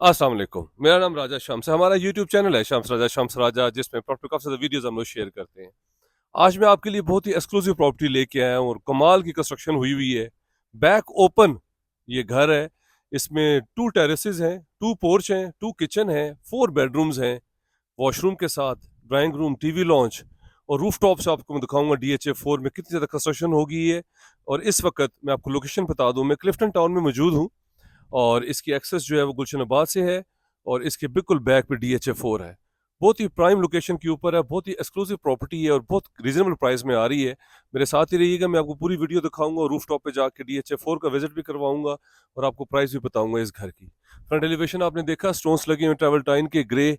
अस्सलाम वालेकुम। मेरा नाम राजा शम्स है। हमारा यूट्यूब चैनल है शम्स राजा, जिसमें प्रॉपर्टी काफ़ी ज़्यादा वीडियोज़ हम लोग शेयर करते हैं। आज मैं आपके लिए बहुत ही एक्सक्लूसिव प्रॉपर्टी लेके आया हूँ और कमाल की कंस्ट्रक्शन हुई हुई है। बैक ओपन ये घर है। इसमें 2 टेरेसेस हैं, 2 पोर्च हैं, 2 किचन हैं, 4 बेडरूम्स हैं, वॉशरूम के साथ, ड्राइंग रूम, टीवी लॉन्च और रूफटॉप से आपको मैं दिखाऊंगा डीएचए 4 में कितनी ज़्यादा कंस्ट्रक्शन होगी ये। और इस वक्त मैं आपको लोकेशन बता दूं, मैं क्लिफ्टन टाउन में मौजूद हूँ और इसकी एक्सेस जो है वो गुलशनाबाद से है और इसके बिल्कुल बैक पे डीएचए 4 है। बहुत ही प्राइम लोकेशन के ऊपर है, बहुत ही एक्सक्लूसिव प्रॉपर्टी है और बहुत रीजनेबल प्राइस में आ रही है। मेरे साथ ही रहिएगा, मैं आपको पूरी वीडियो दिखाऊंगा और रूफ टॉप पे जाके डीएचए 4 का विजिट भी करवाऊंगा और आपको प्राइस भी बताऊंगा इस घर की। फ्रंट एलिवेशन आपने देखा, स्टोन्स लगे हुए ट्रेवल टाइन के, ग्रे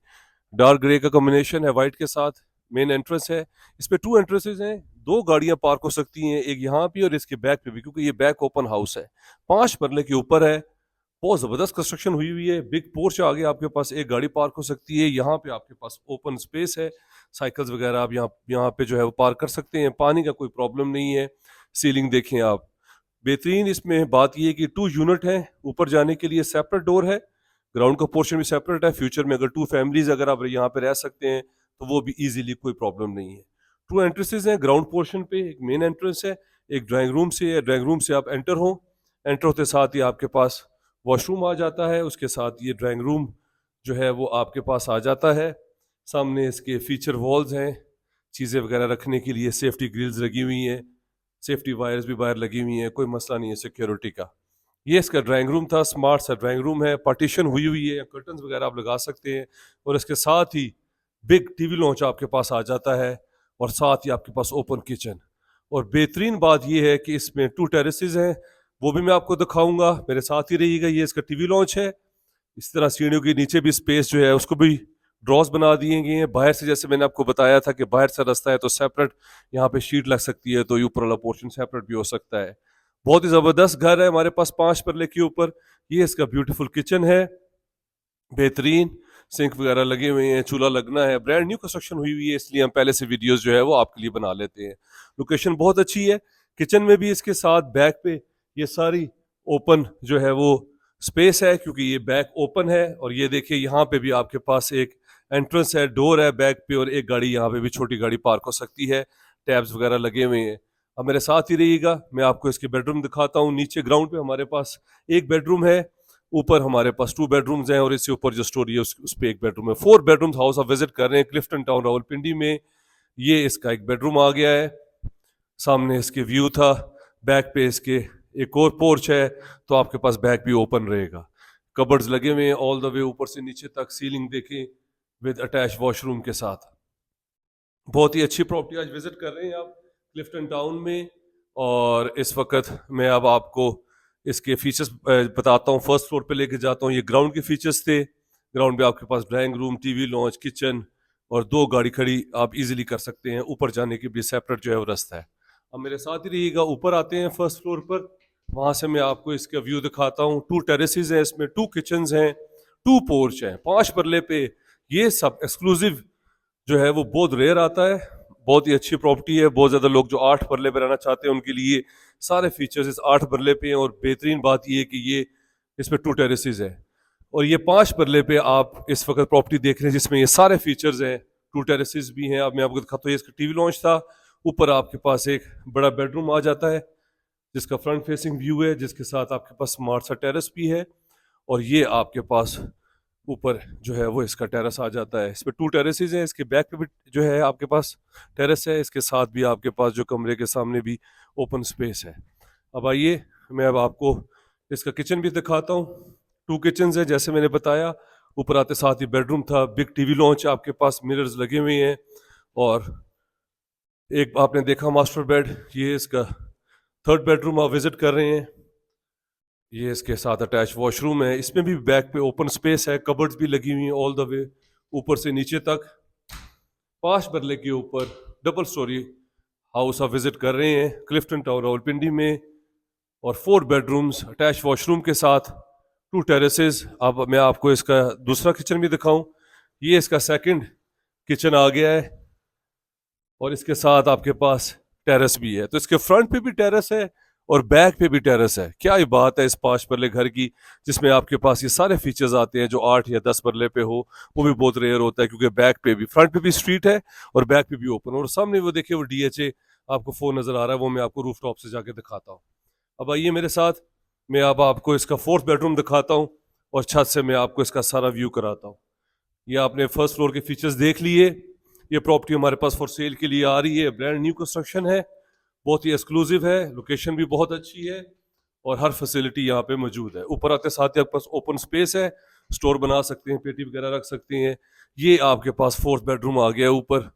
डार्क ग्रे का कॉम्बिनेशन है वाइट के साथ। मेन एंट्रेंस है, इसमें 2 एंट्रेंसेज हैं, 2 गाड़ियां पार्क हो सकती हैं, एक यहाँ पे और इसके बैक पे भी, क्योंकि ये बैक ओपन हाउस है। 5 मरले के ऊपर है, बहुत जबरदस्त कंस्ट्रक्शन हुई हुई है। बिग पोर्च आगे आपके पास एक गाड़ी पार्क हो सकती है। यहाँ पे आपके पास ओपन स्पेस है, साइकिल्स वगैरह आप यहाँ पे जो है वो पार्क कर सकते हैं। पानी का कोई प्रॉब्लम नहीं है। सीलिंग देखें आप, बेहतरीन। इसमें बात ये है कि 2 यूनिट है, ऊपर जाने के लिए सेपरेट डोर है, ग्राउंड का पोर्शन भी सेपरेट है। फ्यूचर में अगर 2 फैमिलीज अगर आप यहाँ पे रह सकते हैं तो वो भी इजीली, कोई प्रॉब्लम नहीं है। 2 एंट्रेंसेज हैं ग्राउंड पोर्शन पे, एक मेन एंट्रेंस है, एक ड्राइंग रूम से है। ड्राइंग रूम से आप एंटर हो, एंटर होते साथ ही आपके पास वॉशरूम आ जाता है, उसके साथ ये ड्राइंग रूम जो है वो आपके पास आ जाता है। सामने इसके फीचर वॉल्स हैं, चीज़ें वगैरह रखने के लिए सेफ्टी ग्रिल्स लगी हुई हैं, सेफ्टी वायर्स भी बाहर लगी हुई हैं, कोई मसला नहीं है सिक्योरिटी का। ये इसका ड्राइंग रूम था, स्मार्ट सा ड्राइंग रूम है, पार्टीशन हुई हुई है, कर्टन्स वगैरह आप लगा सकते हैं। और इसके साथ ही बिग टीवी लॉन्च आपके पास आ जाता है और साथ ही आपके पास ओपन किचन। और बेहतरीन बात यह है कि इसमें 2 टेरेसेस हैं, वो भी मैं आपको दिखाऊंगा, मेरे साथ ही रहिएगा। ये इसका टीवी लॉन्च है। इस तरह सीढ़ियों के नीचे भी स्पेस जो है उसको भी ड्रॉज बना दिए गए हैं। बाहर से, जैसे मैंने आपको बताया था कि बाहर से रास्ता है तो सेपरेट यहाँ पे शीट लग सकती है, तो ये ऊपर वाला पोर्शन सेपरेट भी हो सकता है। बहुत ही जबरदस्त घर है हमारे पास 5 परले के ऊपर। ये इसका ब्यूटीफुल किचन है, बेहतरीन सिंक वगैरह लगे हुए हैं, चूल्हा लगना है, ब्रांड न्यू कंस्ट्रक्शन हुई हुई है, इसलिए हम पहले से वीडियोस जो है वो आपके लिए बना लेते हैं। लोकेशन बहुत अच्छी है। किचन में भी इसके साथ बैक पे ये सारी ओपन जो है वो स्पेस है, क्योंकि ये बैक ओपन है। और ये देखिए, यहाँ पे भी आपके पास एक एंट्रेंस है, डोर है बैक पे, और एक गाड़ी यहाँ पे भी, छोटी गाड़ी पार्क हो सकती है। टैब्स वगैरह लगे हुए हैं। अब मेरे साथ ही रहिएगा, मैं आपको इसके बेडरूम दिखाता हूँ। नीचे ग्राउंड पे हमारे पास एक बेडरूम है, ऊपर हमारे पास 2 बेडरूम्स हैं और इससे ऊपर जो स्टोरी है उस पे एक बेडरूम है। 4 बेडरूम हाउस आप विजिट कर रहे हैं क्लिफ्टन टाउन रावलपिंडी में। ये इसका एक बेडरूम आ गया है, सामने इसके व्यू था, बैक पे इसके एक और पोर्च है, तो आपके पास बैक भी ओपन रहेगा। कबर्ड्स लगे हुए हैं ऑल द वे ऊपर से नीचे तक, सीलिंग देखें विद अटैच वॉशरूम के साथ। बहुत ही अच्छी प्रॉपर्टी आज विजिट कर रहे हैं आप क्लिफ्टन टाउन में। और इस वक्त मैं अब आपको इसके फीचर्स बताता हूँ। फर्स्ट फ्लोर पे लेके जाता हूँ। ये ग्राउंड के फीचर्स थे। ग्राउंड पे आपके पास drawing room, TV lounge, kitchen और 2 गाड़ी खड़ी आप इजीली कर सकते हैं। ऊपर जाने के लिए सेपरेट जो है वो रास्ता है। अब मेरे साथ ही रहिएगा, ऊपर आते हैं फर्स्ट फ्लोर पर। वहां से मैं आपको इसका व्यू दिखाता हूँ। 2 टेरेसेस हैं इसमें, 2 किचन हैं, 2 पोर्च हैं, 5 परले पे। ये सब एक्सक्लूसिव जो है वो बहुत रेयर आता है। बहुत ही अच्छी प्रॉपर्टी है। बहुत ज़्यादा लोग जो 8 मरले पे रहना चाहते हैं उनके लिए सारे फीचर्स इस 8 मरले पे हैं। और बेहतरीन बात ये है कि ये इसमें 2 टेरेसेस है और ये 5 मरले पे आप इस वक्त प्रॉपर्टी देख रहे हैं जिसमें ये सारे फीचर्स हैं। 2 टेरेसेस भी हैं। अब मैं आपको दिखाता हूँ, ये इसका टीवी लॉन्च था। ऊपर आपके पास एक बड़ा बेडरूम आ जाता है जिसका फ्रंट फेसिंग व्यू है, जिसके साथ आपके पास स्मार्ट सा टेरेस भी है। और ये आपके पास ऊपर जो है वो इसका टेरेस आ जाता है। इसमें 2 टेरेसेस हैं। इसके बैक पे भी जो है आपके पास टेरेस है, इसके साथ भी आपके पास जो कमरे के सामने भी ओपन स्पेस है। अब आइए, मैं अब आपको इसका किचन भी दिखाता हूँ। 2 किचन है जैसे मैंने बताया। ऊपर आते साथ ही बेडरूम था, बिग टीवी लॉन्च, आपके पास मिरर्स लगे हुए हैं। और एक आपने देखा मास्टर बेड, ये इसका 3rd बेडरूम आप विजिट कर रहे हैं। ये इसके साथ अटैच वॉशरूम है। इसमें भी बैक पे ओपन स्पेस है, कबर्ड्स भी लगी हुई हैं ऑल द वे ऊपर से नीचे तक। 5 मरले के ऊपर डबल स्टोरी हाउस आप विजिट कर रहे हैं क्लिफ्टन टाउन रावलपिंडी में। और 4 बेडरूम्स अटैच वॉशरूम के साथ, 2 टेरेसेस। अब मैं आपको इसका दूसरा किचन भी दिखाऊं। ये इसका सेकंड किचन आ गया है और इसके साथ आपके पास टेरेस भी है। तो इसके फ्रंट पे भी टेरेस है और बैक पे भी टेरेस है। क्या ही बात है इस 5 मरले घर की, जिसमें आपके पास ये सारे फीचर्स आते हैं जो 8 या 10 मरले पे हो। वो भी बहुत रेयर होता है, क्योंकि बैक पे भी, फ्रंट पे भी स्ट्रीट है और बैक पे भी ओपन। और सामने वो देखिए, वो DHA आपको फोन नजर आ रहा है, वो मैं आपको रूफ टॉप से जाके दिखाता हूँ। अब आइए मेरे साथ, मैं अब आपको इसका 4th बेडरूम दिखाता हूँ और छत से मैं आपको इसका सारा व्यू कराता हूँ। ये आपने फर्स्ट फ्लोर के फीचर्स देख लिए। ये प्रॉपर्टी हमारे पास फॉर सेल के लिए आ रही है, ब्रांड न्यू कंस्ट्रक्शन है, बहुत ही एक्सक्लूसिव है, लोकेशन भी बहुत अच्छी है और हर फैसिलिटी यहाँ पे मौजूद है। ऊपर आते साथ ही आपके पास ओपन स्पेस है, स्टोर बना सकते हैं, पेटी वगैरह रख सकते हैं। ये आपके पास 4th बेडरूम आ गया ऊपर।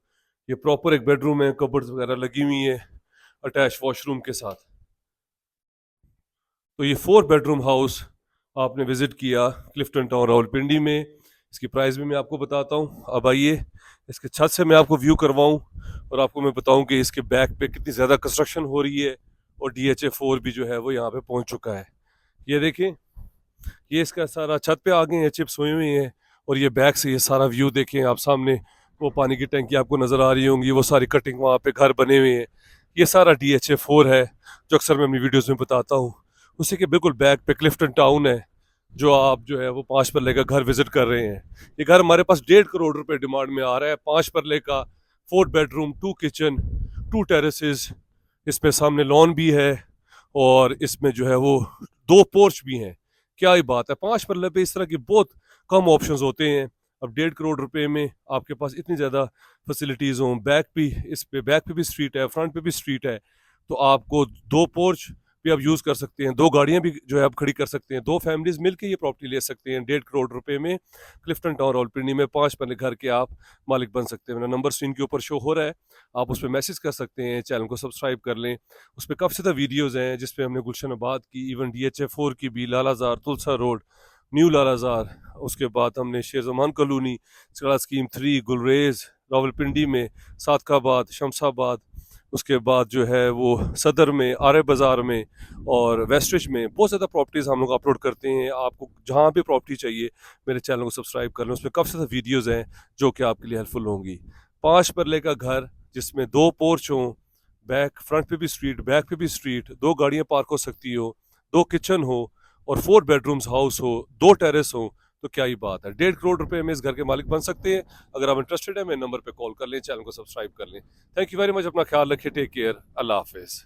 ये प्रॉपर एक बेडरूम है, कबर्ड्स वगैरह लगी हुई है अटैच वॉशरूम के साथ। तो ये 4 बेडरूम हाउस आपने विजिट किया क्लिफ्टन टाउन रावलपिंडी में। इसकी प्राइस भी मैं आपको बताता हूँ। अब आइए इसके छत से मैं आपको व्यू करवाऊँ और आपको मैं बताऊँ कि इसके बैक पे कितनी ज़्यादा कंस्ट्रक्शन हो रही है और DHA 4 भी जो है वो यहाँ पे पहुँच चुका है। ये देखें, ये इसका सारा छत पे आ गए हैं, चिप्स हुई हुई हैं। और ये बैक से ये सारा व्यू देखें आप सामने, वो पानी की टंकी आपको नज़र आ रही होंगी, वो सारी कटिंग वहाँ पे घर बने हुए हैं। ये सारा DHA 4 है, जो अक्सर मैं अपनी वीडियोज़ में बताता हूँ। उसी के बिल्कुल बैक पे क्लिफ्टन टाउन है, जो आप जो है वो 5 मरले का घर विजिट कर रहे हैं। ये घर हमारे पास 1.5 करोड़ रुपए डिमांड में आ रहा है। 5 मरले का, 4 बेडरूम, 2 किचन, 2 टेरेसेस, इसमें सामने लॉन भी है और इसमें जो है वो 2 पोर्च भी हैं। क्या ही बात है, 5 मरले पे इस तरह की बहुत कम ऑप्शंस होते हैं। अब 1.5 करोड़ रुपए में आपके पास इतनी ज़्यादा फैसिलिटीज़ हों, बैक भी, इस पे बैक पे भी स्ट्रीट है, फ्रंट पे भी स्ट्रीट है, तो आपको 2 पोर्च भी आप यूज़ कर सकते हैं, 2 गाड़ियाँ भी जो है आप खड़ी कर सकते हैं, 2 फैमिलीज मिलकर ये प्रॉपर्टी ले सकते हैं। 1.5 करोड़ रुपए में क्लिफ्टन टाउन रावलपिंडी में 5 मरले घर के आप मालिक बन सकते हैं। मेरा नंबर स्क्रीन के ऊपर शो हो रहा है, आप उस पर मैसेज कर सकते हैं, चैनल को सब्सक्राइब कर लें। उस पर काफ़ी ज़्यादा वीडियोज़ हैं जिसपे हमने गुलशन आबाद की, इवन DHA 4 की भी, लालाजार, तुलसा रोड, न्यू लालाजार, उसके बाद हमने शेर जमान कॉलोनी, स्कड़ा स्कीम 3, गुलरेज रावलपिंडी में, सादकाबाद, शमशाबाद, उसके बाद जो है वो सदर में, आर्य बाज़ार में और वेस्टिज में बहुत ज़्यादा प्रॉपर्टीज़ हम लोग अपलोड करते हैं। आपको जहाँ भी प्रॉपर्टी चाहिए मेरे चैनल को सब्सक्राइब कर लें, उसमें काफ़ी ज़्यादा वीडियोज़ हैं जो कि आपके लिए हेल्पफुल होंगी। 5 मरले का घर जिसमें 2 पोर्च हों, बैक फ्रंट पे भी स्ट्रीट, बैक पे भी स्ट्रीट, 2 गाड़ियाँ पार्क हो सकती हो, 2 किचन हो और 4 बेडरूम्स हाउस हो, 2 टेरेस हो, तो क्या ही बात है। 1.5 करोड़ रुपए में इस घर के मालिक बन सकते हैं। अगर आप इंटरेस्टेड हैं, मेरे नंबर पे कॉल कर लें, चैनल को सब्सक्राइब कर लें। थैंक यू वेरी मच, अपना ख्याल रखिए, टेक केयर, अल्लाह हाफिज़।